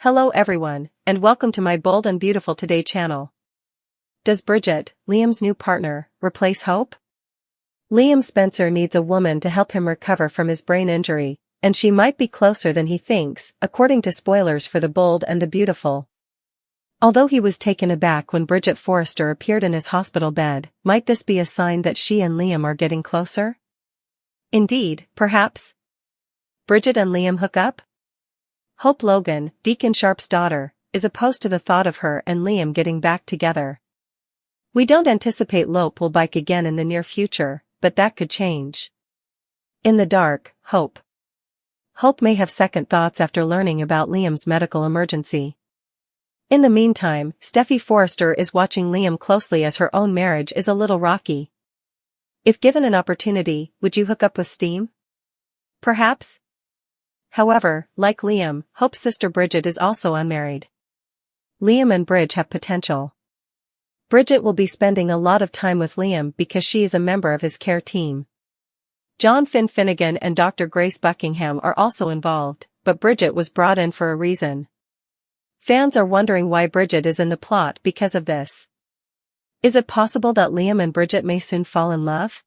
Hello everyone, and welcome to my Bold and Beautiful Today channel. Does Bridget, Liam's new partner, replace Hope? Liam Spencer needs a woman to help him recover from his brain injury, and she might be closer than he thinks, according to spoilers for The Bold and the Beautiful. Although he was taken aback when Bridget Forrester appeared in his hospital bed, might this be a sign that she and Liam are getting closer? Indeed, perhaps. Bridget and Liam hook up? Hope Logan, Deacon Sharp's daughter, is opposed to the thought of her and Liam getting back together. We don't anticipate Lope will bike again in the near future, but that could change. In the dark, Hope may have second thoughts after learning about Liam's medical emergency. In the meantime, Steffy Forrester is watching Liam closely as her own marriage is a little rocky. If given an opportunity, would you hook up with Steam? Perhaps? However, like Liam, Hope's sister Bridget is also unmarried. Liam and Bridge have potential. Bridget will be spending a lot of time with Liam because she is a member of his care team. John Finn Finnegan and Dr. Grace Buckingham are also involved, but Bridget was brought in for a reason. Fans are wondering why Bridget is in the plot because of this. Is it possible that Liam and Bridget may soon fall in love?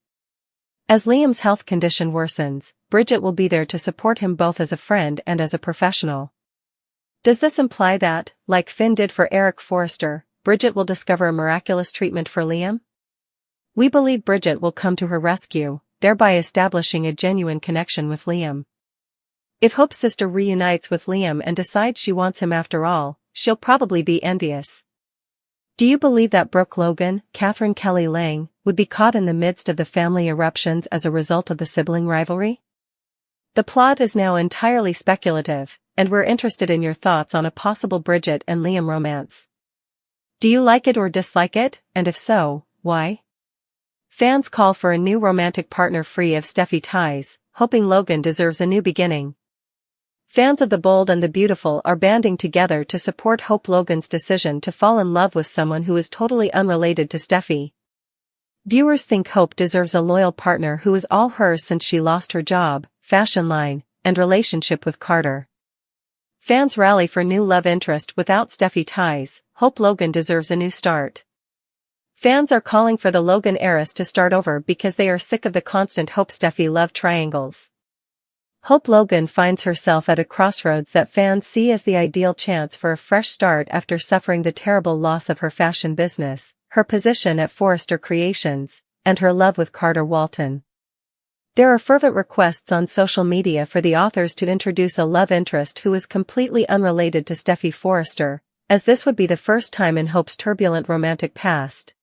As Liam's health condition worsens, Bridget will be there to support him both as a friend and as a professional. Does this imply that, like Finn did for Eric Forrester, Bridget will discover a miraculous treatment for Liam? We believe Bridget will come to her rescue, thereby establishing a genuine connection with Liam. If Hope's sister reunites with Liam and decides she wants him after all, she'll probably be envious. Do you believe that Brooke Logan, Catherine Kelly Lang, would be caught in the midst of the family eruptions as a result of the sibling rivalry? The plot is now entirely speculative, and we're interested in your thoughts on a possible Bridget and Liam romance. Do you like it or dislike it, and if so, why? Fans call for a new romantic partner free of Steffy ties, hoping Logan deserves a new beginning. Fans of The Bold and the Beautiful are banding together to support Hope Logan's decision to fall in love with someone who is totally unrelated to Steffy. Viewers think Hope deserves a loyal partner who is all hers since she lost her job, fashion line, and relationship with Carter. Fans rally for new love interest without Steffy ties. Hope Logan deserves a new start. Fans are calling for the Logan heiress to start over because they are sick of the constant Hope-Steffy love triangles. Hope Logan finds herself at a crossroads that fans see as the ideal chance for a fresh start after suffering the terrible loss of her fashion business, her position at Forrester Creations, and her love with Carter Walton. There are fervent requests on social media for the authors to introduce a love interest who is completely unrelated to Steffy Forrester, as this would be the first time in Hope's turbulent romantic past.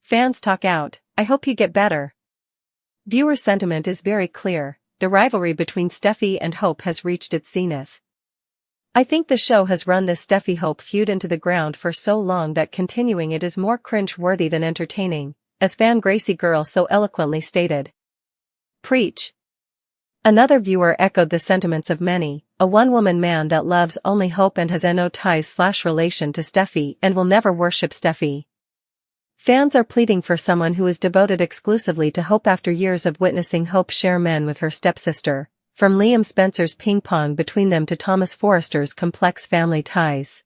Fans talk out, "I hope you get better." Viewer sentiment is very clear. The rivalry between Steffy and Hope has reached its zenith. I think the show has run this Steffy-Hope feud into the ground for so long that continuing it is more cringe-worthy than entertaining, as fan Gracie Girl so eloquently stated. Preach. Another viewer echoed the sentiments of many, a one-woman man that loves only Hope and has no ties/relation to Steffy and will never worship Steffy. Fans are pleading for someone who is devoted exclusively to Hope after years of witnessing Hope share men with her stepsister, from Liam Spencer's ping-pong between them to Thomas Forrester's complex family ties.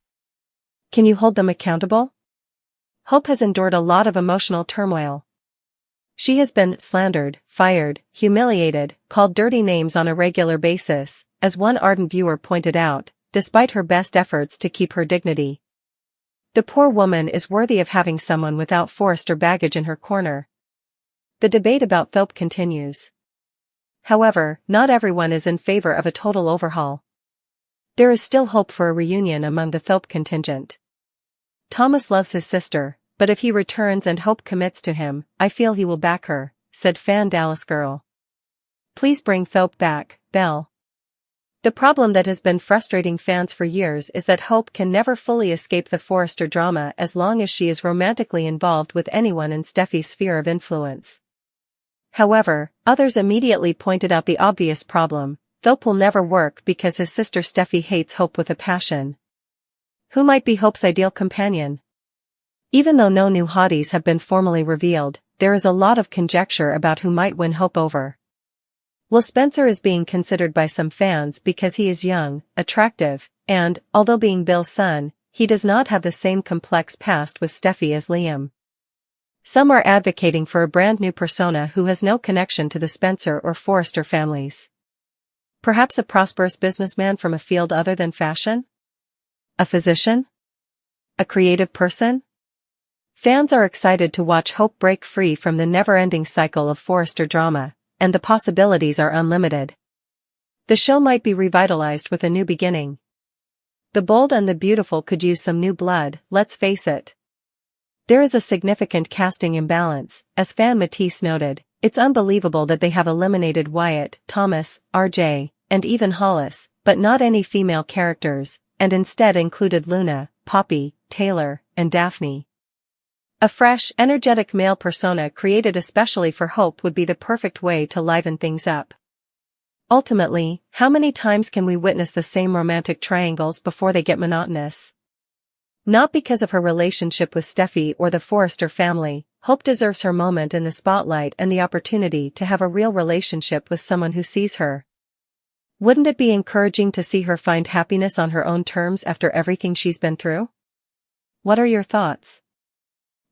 Can you hold them accountable? Hope has endured a lot of emotional turmoil. She has been slandered, fired, humiliated, called dirty names on a regular basis, as one ardent viewer pointed out, despite her best efforts to keep her dignity. The poor woman is worthy of having someone without Forrester baggage in her corner. The debate about Thope continues. However, not everyone is in favor of a total overhaul. There is still hope for a reunion among the Thope contingent. Thomas loves his sister, but if he returns and Hope commits to him, I feel he will back her, said fan Dallas Girl. Please bring Thope back, Belle. The problem that has been frustrating fans for years is that Hope can never fully escape the Forrester drama as long as she is romantically involved with anyone in Steffy's sphere of influence. However, others immediately pointed out the obvious problem: Thope will never work because his sister Steffy hates Hope with a passion. Who might be Hope's ideal companion? Even though no new hotties have been formally revealed, there is a lot of conjecture about who might win Hope over. Will Spencer is being considered by some fans because he is young, attractive, and, although being Bill's son, he does not have the same complex past with Steffy as Liam. Some are advocating for a brand new persona who has no connection to the Spencer or Forrester families. Perhaps a prosperous businessman from a field other than fashion? A physician? A creative person? Fans are excited to watch Hope break free from the never-ending cycle of Forrester drama, and the possibilities are unlimited. The show might be revitalized with a new beginning. The Bold and the Beautiful could use some new blood, let's face it. There is a significant casting imbalance, as fan Matisse noted. It's unbelievable that they have eliminated Wyatt, Thomas, RJ, and even Hollis, but not any female characters, and instead included Luna, Poppy, Taylor, and Daphne. A fresh, energetic male persona created especially for Hope would be the perfect way to liven things up. Ultimately, how many times can we witness the same romantic triangles before they get monotonous? Not because of her relationship with Steffy or the Forrester family, Hope deserves her moment in the spotlight and the opportunity to have a real relationship with someone who sees her. Wouldn't it be encouraging to see her find happiness on her own terms after everything she's been through? What are your thoughts?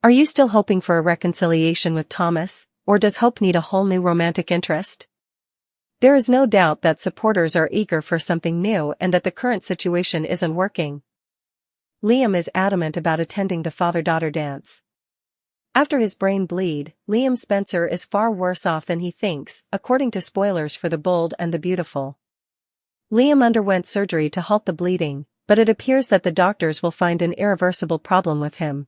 Are you still hoping for a reconciliation with Thomas, or does Hope need a whole new romantic interest? There is no doubt that supporters are eager for something new and that the current situation isn't working. Liam is adamant about attending the father-daughter dance. After his brain bleed, Liam Spencer is far worse off than he thinks, according to spoilers for The Bold and the Beautiful. Liam underwent surgery to halt the bleeding, but it appears that the doctors will find an irreversible problem with him.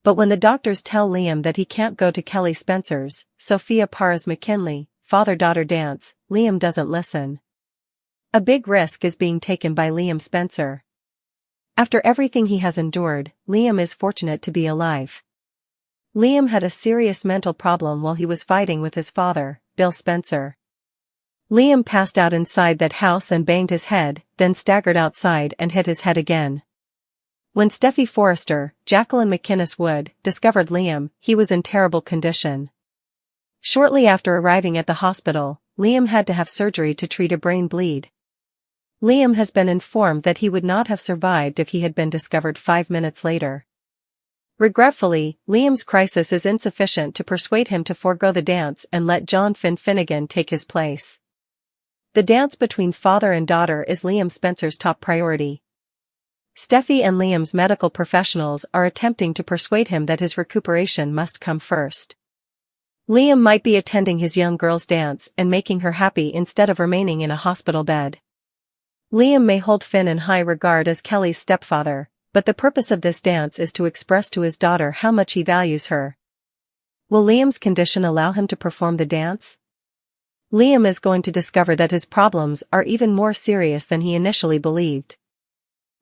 But when the doctors tell Liam that he can't go to Kelly Spencer's, Sophia Parra's McKinley, father-daughter dance, Liam doesn't listen. A big risk is being taken by Liam Spencer. After everything he has endured, Liam is fortunate to be alive. Liam had a serious mental problem while he was fighting with his father, Bill Spencer. Liam passed out inside that house and banged his head, then staggered outside and hit his head again. When Steffy Forrester, Jacqueline McInnes Wood, discovered Liam, he was in terrible condition. Shortly after arriving at the hospital, Liam had to have surgery to treat a brain bleed. Liam has been informed that he would not have survived if he had been discovered 5 minutes later. Regretfully, Liam's crisis is insufficient to persuade him to forego the dance and let John Finnegan take his place. The dance between father and daughter is Liam Spencer's top priority. Steffy and Liam's medical professionals are attempting to persuade him that his recuperation must come first. Liam might be attending his young girl's dance and making her happy instead of remaining in a hospital bed. Liam may hold Finn in high regard as Kelly's stepfather, but the purpose of this dance is to express to his daughter how much he values her. Will Liam's condition allow him to perform the dance? Liam is going to discover that his problems are even more serious than he initially believed.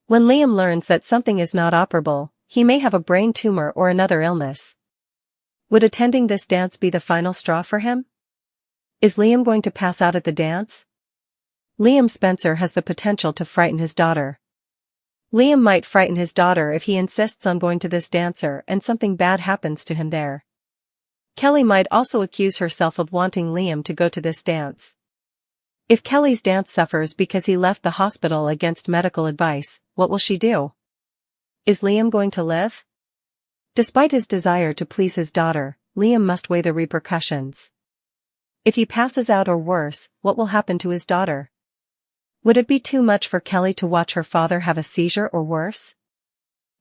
When Liam learns that something is not operable, he may have a brain tumor or another illness. Would attending this dance be the final straw for him? Is Liam going to pass out at the dance? Liam Spencer has the potential to frighten his daughter. Liam might frighten his daughter if he insists on going to this dancer and something bad happens to him there. Kelly might also accuse herself of wanting Liam to go to this dance. If Kelly's dance suffers because he left the hospital against medical advice, what will she do? Is Liam going to live? Despite his desire to please his daughter, Liam must weigh the repercussions. If he passes out or worse, what will happen to his daughter? Would it be too much for Kelly to watch her father have a seizure or worse?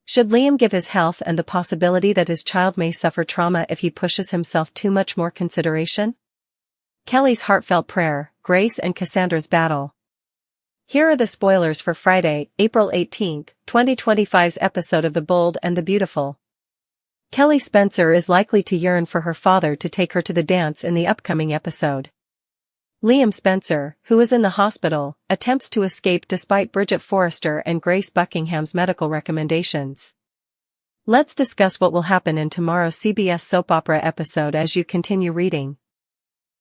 Should Liam give his health and the possibility that his child may suffer trauma if he pushes himself too much more consideration? Kelly's heartfelt prayer, Grace and Cassandra's battle. Here are the spoilers for Friday, April 18, 2025's episode of The Bold and the Beautiful. Kelly Spencer is likely to yearn for her father to take her to the dance in the upcoming episode. Liam Spencer, who is in the hospital, attempts to escape despite Bridget Forrester and Grace Buckingham's medical recommendations. Let's discuss what will happen in tomorrow's CBS soap opera episode as you continue reading.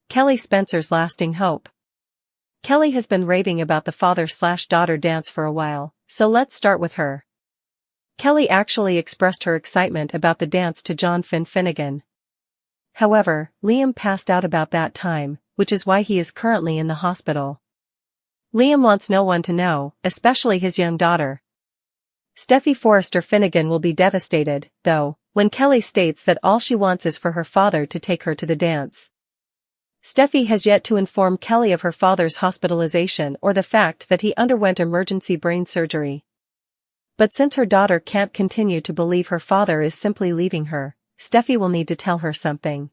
Kelly Spencer's lasting hope. Kelly has been raving about the father-slash-daughter dance for a while, so let's start with her. Kelly actually expressed her excitement about the dance to John Finnegan. However, Liam passed out about that time, which is why he is currently in the hospital. Liam wants no one to know, especially his young daughter. Steffy Forrester Finnegan will be devastated, though, when Kelly states that all she wants is for her father to take her to the dance. Steffy has yet to inform Kelly of her father's hospitalization or the fact that he underwent emergency brain surgery. But since her daughter can't continue to believe her father is simply leaving her, Steffy will need to tell her something.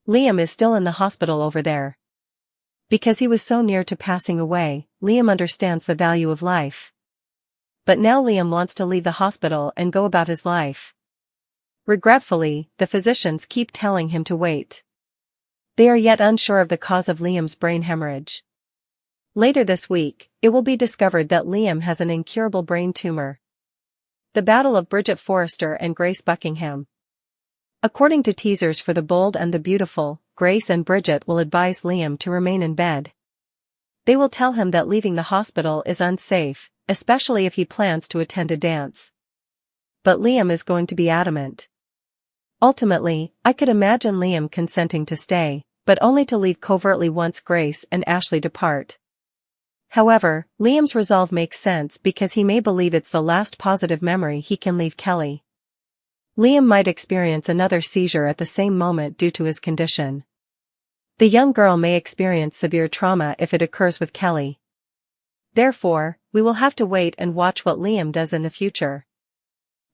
Liam is still in the hospital over there. Because he was so near to passing away, Liam understands the value of life. But now Liam wants to leave the hospital and go about his life. Regretfully, the physicians keep telling him to wait. They are yet unsure of the cause of Liam's brain hemorrhage. Later this week, it will be discovered that Liam has an incurable brain tumor. The battle of Bridget Forrester and Grace Buckingham. According to teasers for The Bold and the Beautiful, Grace and Bridget will advise Liam to remain in bed. They will tell him that leaving the hospital is unsafe, especially if he plans to attend a dance. But Liam is going to be adamant. Ultimately, I could imagine Liam consenting to stay, but only to leave covertly once Grace and Ashley depart. However, Liam's resolve makes sense because he may believe it's the last positive memory he can leave Kelly. Liam might experience another seizure at the same moment due to his condition. The young girl may experience severe trauma if it occurs with Kelly. Therefore, we will have to wait and watch what Liam does in the future.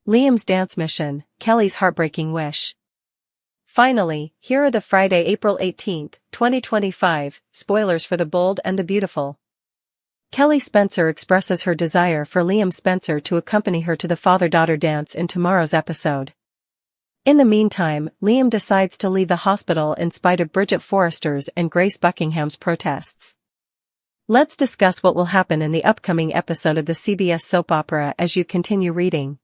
Liam's dance mission, Kelly's heartbreaking wish. Finally, here are the Friday, April 18, 2025, spoilers for The Bold and the Beautiful. Kelly Spencer expresses her desire for Liam Spencer to accompany her to the father-daughter dance in tomorrow's episode. In the meantime, Liam decides to leave the hospital in spite of Bridget Forrester's and Grace Buckingham's protests. Let's discuss what will happen in the upcoming episode of the CBS soap opera as you continue reading.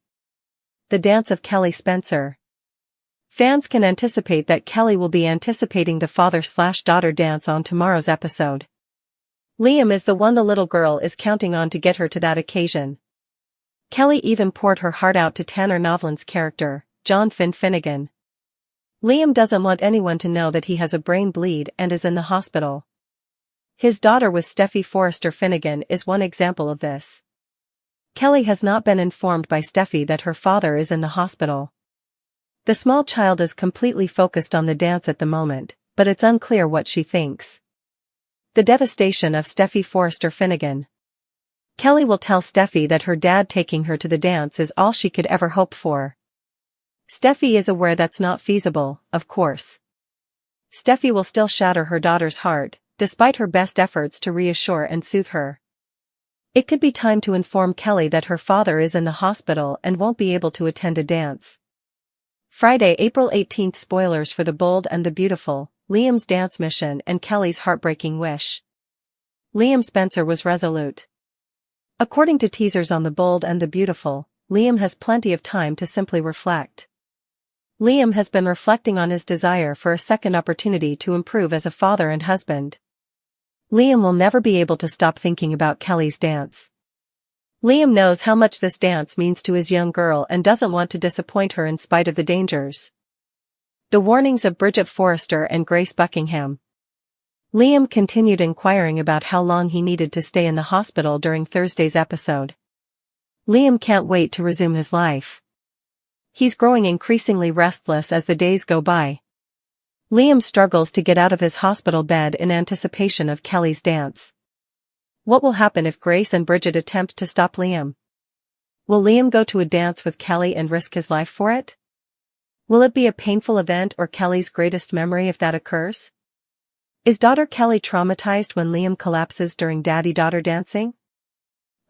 The Dance of Kelly Spencer. Fans can anticipate that Kelly will be anticipating the father-daughter dance on tomorrow's episode. Liam is the one the little girl is counting on to get her to that occasion. Kelly even poured her heart out to Tanner Novlan's character, John Finnegan. Liam doesn't want anyone to know that he has a brain bleed and is in the hospital. His daughter with Steffy Forrester Finnegan is one example of this. Kelly has not been informed by Steffy that her father is in the hospital. The small child is completely focused on the dance at the moment, but it's unclear what she thinks. The devastation of Steffy Forrester Finnegan. Kelly will tell Steffy that her dad taking her to the dance is all she could ever hope for. Steffy is aware that's not feasible, of course. Steffy will still shatter her daughter's heart, despite her best efforts to reassure and soothe her. It could be time to inform Kelly that her father is in the hospital and won't be able to attend a dance. Friday, April 18, spoilers for The Bold and the Beautiful, Liam's dance mission and Kelly's heartbreaking wish. Liam Spencer was resolute. According to teasers on The Bold and the Beautiful, Liam has plenty of time to simply reflect. Liam has been reflecting on his desire for a second opportunity to improve as a father and husband. Liam will never be able to stop thinking about Kelly's dance. Liam knows how much this dance means to his young girl and doesn't want to disappoint her in spite of the dangers. The warnings of Bridget Forrester and Grace Buckingham. Liam continued inquiring about how long he needed to stay in the hospital during Thursday's episode. Liam can't wait to resume his life. He's growing increasingly restless as the days go by. Liam struggles to get out of his hospital bed in anticipation of Kelly's dance. What will happen if Grace and Bridget attempt to stop Liam? Will Liam go to a dance with Kelly and risk his life for it? Will it be a painful event or Kelly's greatest memory if that occurs? Is daughter Kelly traumatized when Liam collapses during daddy-daughter dancing?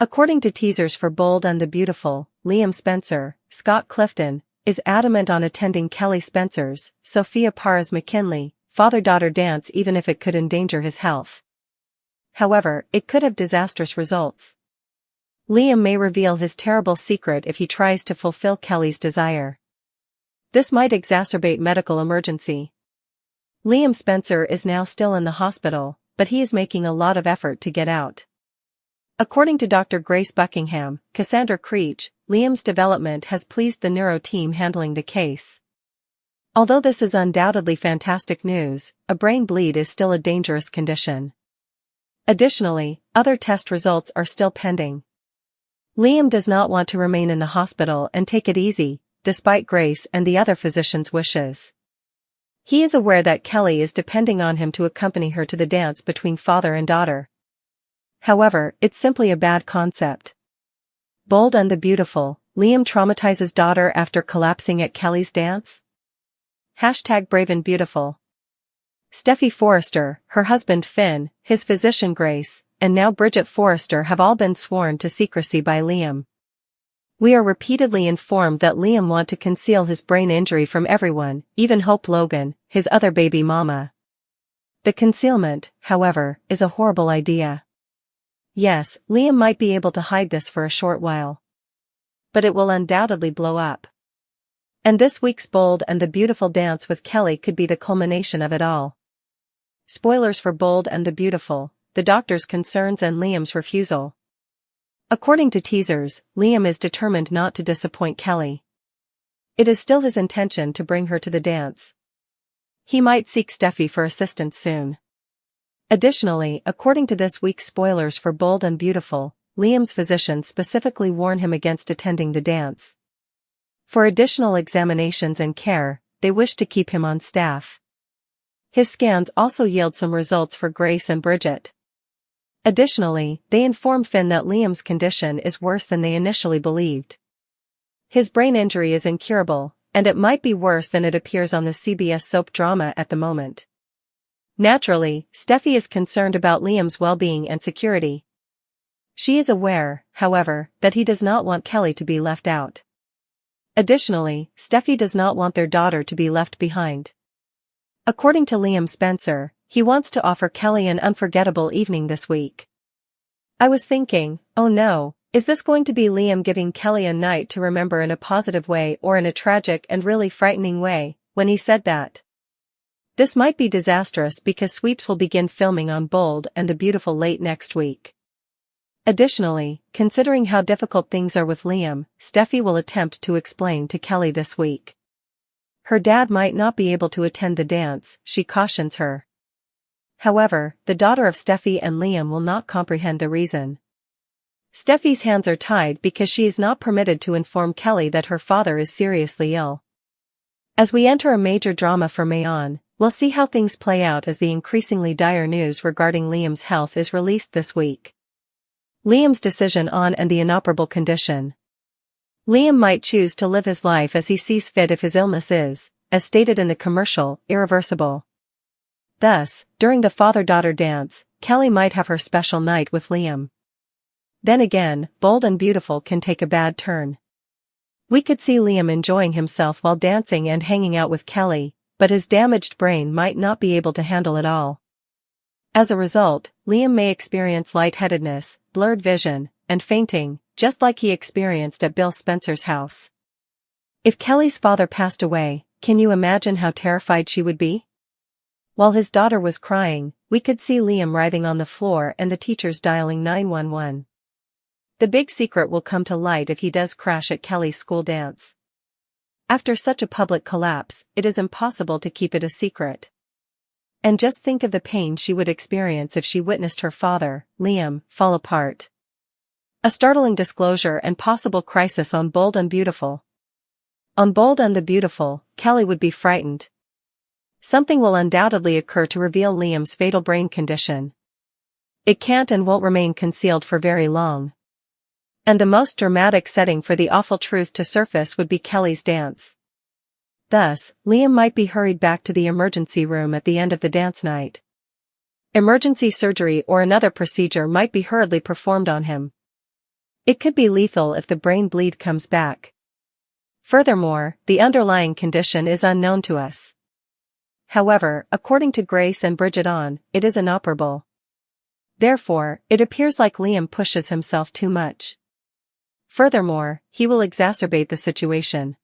According to teasers for Bold and the Beautiful, Liam Spencer, Scott Clifton, is adamant on attending Kelly Spencer's, Sophia Parras McKinley, father-daughter dance even if it could endanger his health. However, it could have disastrous results. Liam may reveal his terrible secret if he tries to fulfill Kelly's desire. This might exacerbate medical emergency. Liam Spencer is now still in the hospital, but he is making a lot of effort to get out. According to Dr. Grace Buckingham, Cassandra Creech, Liam's development has pleased the neuro team handling the case. Although this is undoubtedly fantastic news, a brain bleed is still a dangerous condition. Additionally, other test results are still pending. Liam does not want to remain in the hospital and take it easy, despite Grace and the other physician's wishes. He is aware that Kelly is depending on him to accompany her to the dance between father and daughter. However, it's simply a bad concept. Bold and the Beautiful, Liam traumatizes daughter after collapsing at Kelly's dance? #Brave and Beautiful. Steffy Forrester, her husband Finn, his physician Grace, and now Bridget Forrester have all been sworn to secrecy by Liam. We are repeatedly informed that Liam wants to conceal his brain injury from everyone, even Hope Logan, his other baby mama. The concealment, however, is a horrible idea. Yes, Liam might be able to hide this for a short while. But it will undoubtedly blow up. And this week's Bold and the Beautiful dance with Kelly could be the culmination of it all. Spoilers for Bold and the Beautiful, the doctor's concerns and Liam's refusal. According to teasers, Liam is determined not to disappoint Kelly. It is still his intention to bring her to the dance. He might seek Steffy for assistance soon. Additionally, according to this week's spoilers for Bold and Beautiful, Liam's physicians specifically warn him against attending the dance. For additional examinations and care, they wish to keep him on staff. His scans also yield some results for Grace and Bridget. Additionally, they inform Finn that Liam's condition is worse than they initially believed. His brain injury is incurable, and it might be worse than it appears on the CBS soap drama at the moment. Naturally, Steffy is concerned about Liam's well-being and security. She is aware, however, that he does not want Kelly to be left out. Additionally, Steffy does not want their daughter to be left behind. According to Liam Spencer, he wants to offer Kelly an unforgettable evening this week. I was thinking, oh no, is this going to be Liam giving Kelly a night to remember in a positive way or in a tragic and really frightening way, when he said that? This might be disastrous because sweeps will begin filming on Bold and the Beautiful late next week. Additionally, considering how difficult things are with Liam, Steffy will attempt to explain to Kelly this week. Her dad might not be able to attend the dance, she cautions her. However, the daughter of Steffy and Liam will not comprehend the reason. Steffy's hands are tied because she is not permitted to inform Kelly that her father is seriously ill. As we enter a major drama for Mayon, we'll see how things play out as the increasingly dire news regarding Liam's health is released this week. Liam's decision on and the inoperable condition. Liam might choose to live his life as he sees fit if his illness is, as stated in the commercial, irreversible. Thus, during the father-daughter dance, Kelly might have her special night with Liam. Then again, Bold and Beautiful can take a bad turn. We could see Liam enjoying himself while dancing and hanging out with Kelly, but his damaged brain might not be able to handle it all. As a result, Liam may experience lightheadedness, blurred vision, and fainting, just like he experienced at Bill Spencer's house. If Kelly's father passed away, can you imagine how terrified she would be? While his daughter was crying, we could see Liam writhing on the floor and the teachers dialing 911. The big secret will come to light if he does crash at Kelly's school dance. After such a public collapse, it is impossible to keep it a secret. And just think of the pain she would experience if she witnessed her father, Liam, fall apart. A startling disclosure and possible crisis on Bold and Beautiful. On Bold and the Beautiful, Kelly would be frightened. Something will undoubtedly occur to reveal Liam's fatal brain condition. It can't and won't remain concealed for very long. And the most dramatic setting for the awful truth to surface would be Kelly's dance. Thus, Liam might be hurried back to the emergency room at the end of the dance night. Emergency surgery or another procedure might be hurriedly performed on him. It could be lethal if the brain bleed comes back. Furthermore, the underlying condition is unknown to us. However, according to Grace and Bridget it is inoperable. Therefore, it appears like Liam pushes himself too much. Furthermore, he will exacerbate the situation.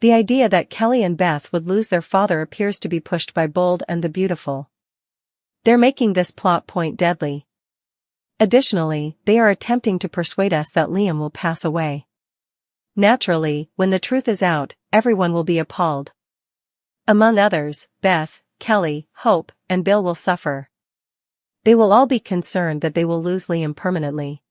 The idea that Kelly and Beth would lose their father appears to be pushed by Bold and the Beautiful. They're making this plot point deadly. Additionally, they are attempting to persuade us that Liam will pass away. Naturally, when the truth is out, everyone will be appalled. Among others, Beth, Kelly, Hope, and Bill will suffer. They will all be concerned that they will lose Liam permanently.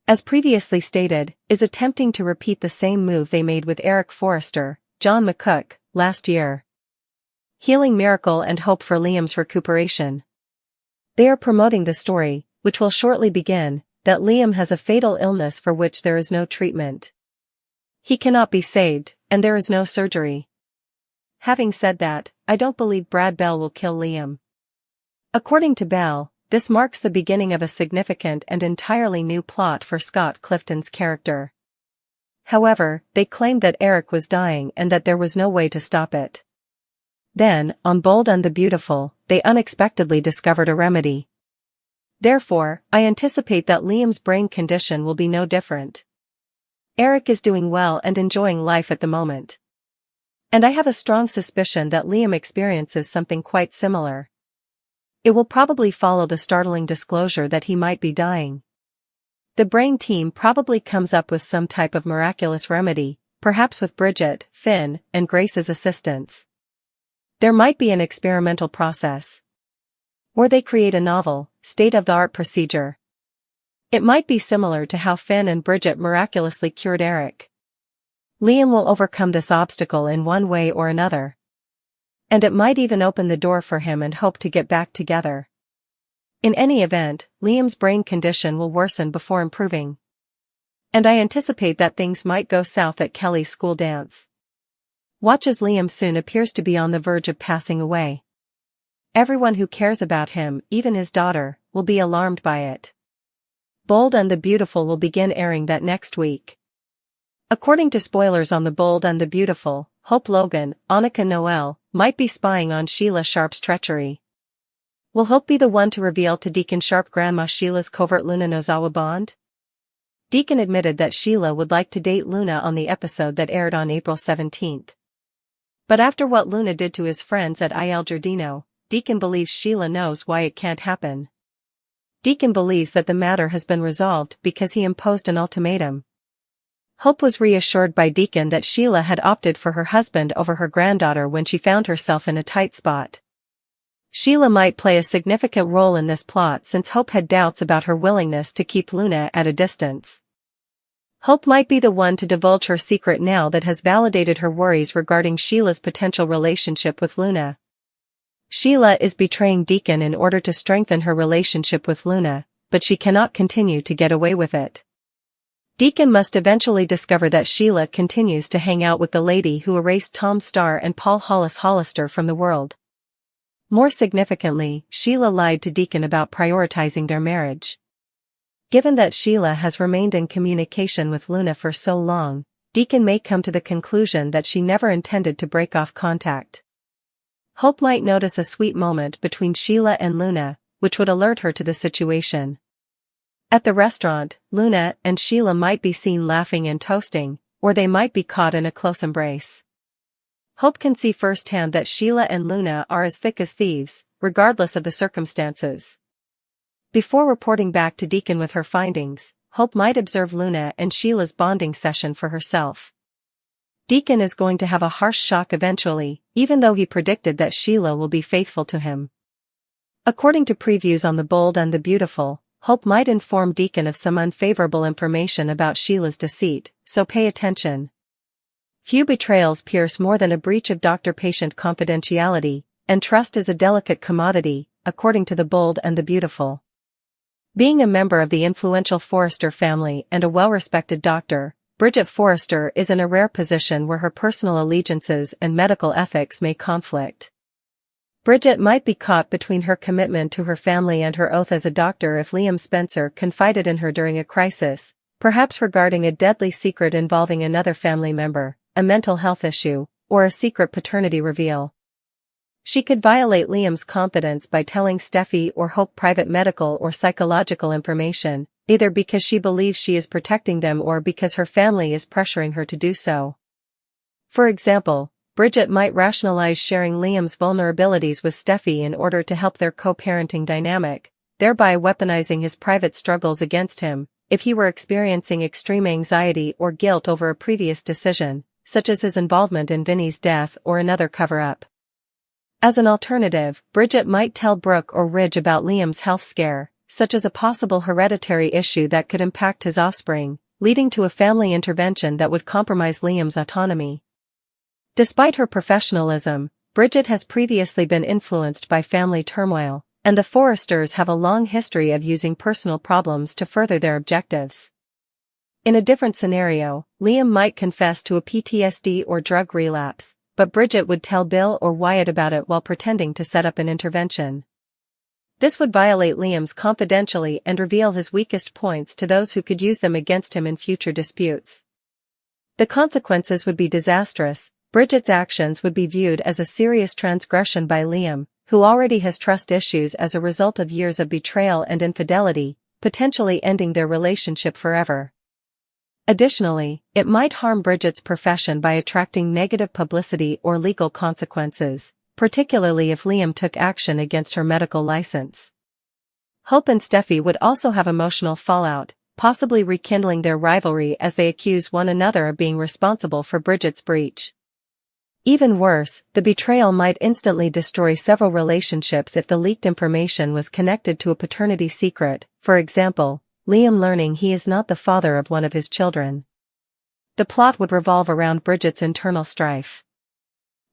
As previously stated, is attempting to repeat the same move they made with Eric Forrester, John McCook, last year. Healing miracle and hope for Liam's recuperation. They are promoting the story, which will shortly begin, that Liam has a fatal illness for which there is no treatment. He cannot be saved, and there is no surgery. Having said that, I don't believe Brad Bell will kill Liam. According to Bell, this marks the beginning of a significant and entirely new plot for Scott Clifton's character. However, they claimed that Eric was dying and that there was no way to stop it. Then, on Bold and the Beautiful, they unexpectedly discovered a remedy. Therefore, I anticipate that Liam's brain condition will be no different. Eric is doing well and enjoying life at the moment. And I have a strong suspicion that Liam experiences something quite similar. It will probably follow the startling disclosure that he might be dying. The brain team probably comes up with some type of miraculous remedy, perhaps with Bridget, Finn, and Grace's assistance. There might be an experimental process. Or they create a novel, state-of-the-art procedure. It might be similar to how Finn and Bridget miraculously cured Eric. Liam will overcome this obstacle in one way or another. And it might even open the door for him and hope to get back together. In any event, Liam's brain condition will worsen before improving. And I anticipate that things might go south at Kelly's school dance. Watch as Liam soon appears to be on the verge of passing away. Everyone who cares about him, even his daughter, will be alarmed by it. Bold and the Beautiful will begin airing that next week. According to spoilers on the Bold and the Beautiful, Hope Logan, Annika Noel, might be spying on Sheila Sharp's treachery. Will Hope be the one to reveal to Deacon Sharp Grandma Sheila's covert Luna Nozawa bond? Deacon admitted that Sheila would like to date Luna on the episode that aired on April 17th. But after what Luna did to his friends at Il Giardino, Deacon believes Sheila knows why it can't happen. Deacon believes that the matter has been resolved because he imposed an ultimatum. Hope was reassured by Deacon that Sheila had opted for her husband over her granddaughter when she found herself in a tight spot. Sheila might play a significant role in this plot since Hope had doubts about her willingness to keep Luna at a distance. Hope might be the one to divulge her secret now that has validated her worries regarding Sheila's potential relationship with Luna. Sheila is betraying Deacon in order to strengthen her relationship with Luna, but she cannot continue to get away with it. Deacon must eventually discover that Sheila continues to hang out with the lady who erased Tom Starr and Paul Hollis Hollister from the world. More significantly, Sheila lied to Deacon about prioritizing their marriage. Given that Sheila has remained in communication with Luna for so long, Deacon may come to the conclusion that she never intended to break off contact. Hope might notice a sweet moment between Sheila and Luna, which would alert her to the situation. At the restaurant, Luna and Sheila might be seen laughing and toasting, or they might be caught in a close embrace. Hope can see firsthand that Sheila and Luna are as thick as thieves, regardless of the circumstances. Before reporting back to Deacon with her findings, Hope might observe Luna and Sheila's bonding session for herself. Deacon is going to have a harsh shock eventually, even though he predicted that Sheila will be faithful to him. According to previews on The Bold and the Beautiful, Hope might inform Deacon of some unfavorable information about Sheila's deceit, so pay attention. Few betrayals pierce more than a breach of doctor-patient confidentiality, and trust is a delicate commodity, according to The Bold and the Beautiful. Being a member of the influential Forrester family and a well-respected doctor, Bridget Forrester is in a rare position where her personal allegiances and medical ethics may conflict. Bridget might be caught between her commitment to her family and her oath as a doctor if Liam Spencer confided in her during a crisis, perhaps regarding a deadly secret involving another family member, a mental health issue, or a secret paternity reveal. She could violate Liam's confidence by telling Steffy or Hope private medical or psychological information, either because she believes she is protecting them or because her family is pressuring her to do so. For example, Bridget might rationalize sharing Liam's vulnerabilities with Steffy in order to help their co-parenting dynamic, thereby weaponizing his private struggles against him, if he were experiencing extreme anxiety or guilt over a previous decision, such as his involvement in Vinny's death or another cover-up. As an alternative, Bridget might tell Brooke or Ridge about Liam's health scare, such as a possible hereditary issue that could impact his offspring, leading to a family intervention that would compromise Liam's autonomy. Despite her professionalism, Bridget has previously been influenced by family turmoil, and the Forresters have a long history of using personal problems to further their objectives. In a different scenario, Liam might confess to a PTSD or drug relapse, but Bridget would tell Bill or Wyatt about it while pretending to set up an intervention. This would violate Liam's confidentiality and reveal his weakest points to those who could use them against him in future disputes. The consequences would be disastrous. Bridget's actions would be viewed as a serious transgression by Liam, who already has trust issues as a result of years of betrayal and infidelity, potentially ending their relationship forever. Additionally, it might harm Bridget's profession by attracting negative publicity or legal consequences, particularly if Liam took action against her medical license. Hope and Steffy would also have emotional fallout, possibly rekindling their rivalry as they accuse one another of being responsible for Bridget's breach. Even worse, the betrayal might instantly destroy several relationships if the leaked information was connected to a paternity secret, for example, Liam learning he is not the father of one of his children. The plot would revolve around Bridget's internal strife.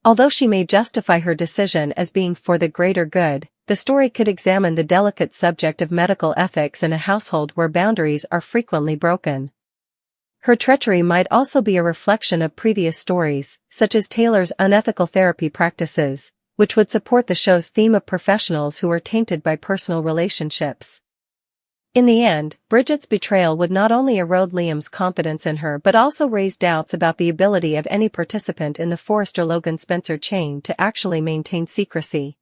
Although she may justify her decision as being for the greater good, the story could examine the delicate subject of medical ethics in a household where boundaries are frequently broken. Her treachery might also be a reflection of previous stories, such as Taylor's unethical therapy practices, which would support the show's theme of professionals who are tainted by personal relationships. In the end, Bridget's betrayal would not only erode Liam's confidence in her but also raise doubts about the ability of any participant in the Forrester-Logan-Spencer chain to actually maintain secrecy.